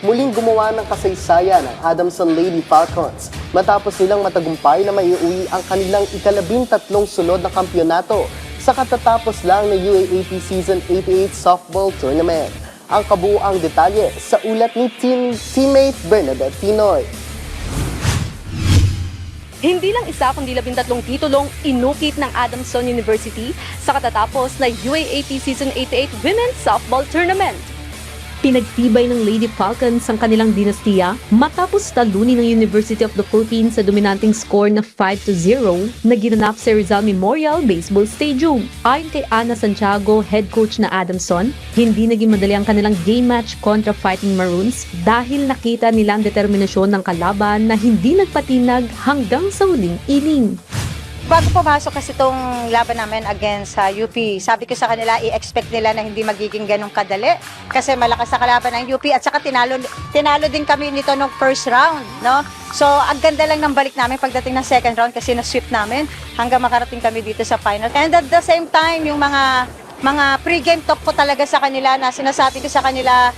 muling gumawa ng kasaysayan ang Adamson Lady Falcons matapos nilang matagumpay na maiuwi ang kanilang ika-13 sunod na kampyonato sa katatapos lang na UAAP Season 88 Softball Tournament. Ang kabuuang detalye sa ulat ni teammate Bernadette Tinoy. Hindi lang isa kundi 13 titulong inukit ng Adamson University sa katatapos na UAAP Season 88 Women's Softball Tournament. Pinagtibay ng Lady Falcons ang kanilang dinastiya matapos talunin ng University of the Philippines sa dominanteng score na 5-0 na ginanap sa Rizal Memorial Baseball Stadium. Ayon kay Ana Santiago, head coach na Adamson, hindi naging madali ang kanilang game match kontra Fighting Maroons dahil nakita nila ang determinasyon ng kalaban na hindi nagpatinag hanggang sa huling inning. Bago pumasok kasi itong laban namin against UP, sabi ko sa kanila, i-expect nila na hindi magiging ganong kadali kasi malakas sa kalaban ng UP at saka tinalo din kami nito nung first round, no? So, ang ganda lang ng balik namin pagdating ng second round kasi na-sweep namin hanggang makarating kami dito sa final. And at the same time, yung mga pre-game talk ko talaga sa kanila na sinasabi ko sa kanila,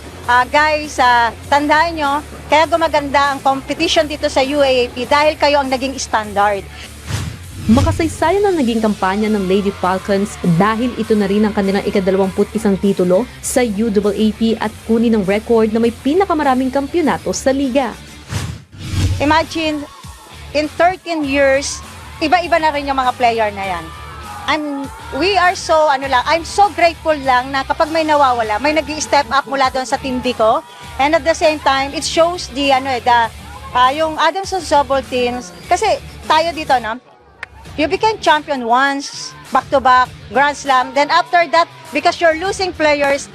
guys, tandaan nyo, kaya gumaganda ang competition dito sa UAAP dahil kayo ang naging standard. Makasaysayan ang naging kampanya ng Lady Falcons dahil ito na rin ang kanilang ika-21 titulo sa UAAP at kunin ng record na may pinakamaraming kampyonato sa liga. Imagine, in 13 years, iba-iba na rin yung mga player na yan. I'm so grateful lang na kapag may nawawala, may nag-i-step up mula doon sa team B ko. And at the same time, it shows yung Adamson Softball teams, kasi tayo dito, no? You became champion once, back-to-back, Grand Slam. Then after that, because you're losing players,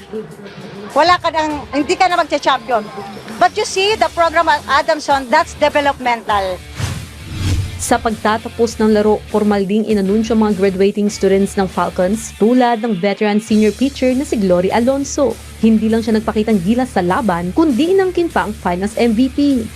hindi ka na magcha-champion. But you see, the program at Adamson, that's developmental. Sa pagtatapos ng laro, formal ding inanunsyo mga graduating students ng Falcons tulad ng veteran senior pitcher na si Glory Alonso. Hindi lang siya nagpakitang gilas sa laban, kundi inangkin pa ang finals MVP.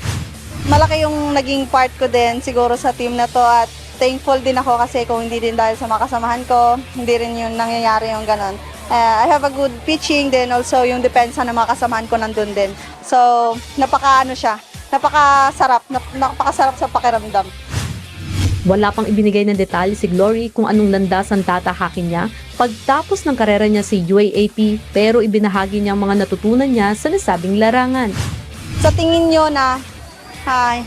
Malaki yung naging part ko din siguro sa team na to at thankful din ako kasi kung hindi din dahil sa mga kasamahan ko, hindi rin yung nangyayari yung ganon. I have a good pitching din, also yung depensa ng mga kasamahan ko nandun din. So, napakasarap sa pakiramdam. Wala pang ibinigay ng detalye si Glory kung anong landas ang tatahakin niya pagtapos ng karera niya sa UAAP, pero ibinahagi niya ang mga natutunan niya sa nasabing larangan. Sa tingin nyo na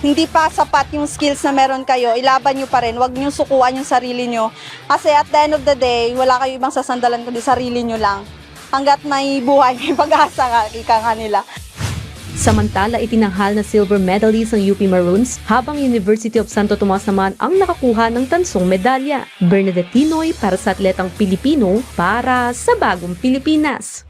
hindi pa sapat yung skills na meron kayo, ilaban nyo pa rin, huwag nyo sukuan yung sarili nyo. Kasi at the end of the day, wala kayo ibang sasandalan kundi sarili nyo lang. Hanggat may buhay, may pag-asa ika nga nila. Samantala, itinanghal na silver medalist ng UP Maroons, habang University of Santo Tomas naman ang nakakuha ng tansong medalya. Bernadette Tinoy para sa Atletang Pilipino para sa Bagong Pilipinas.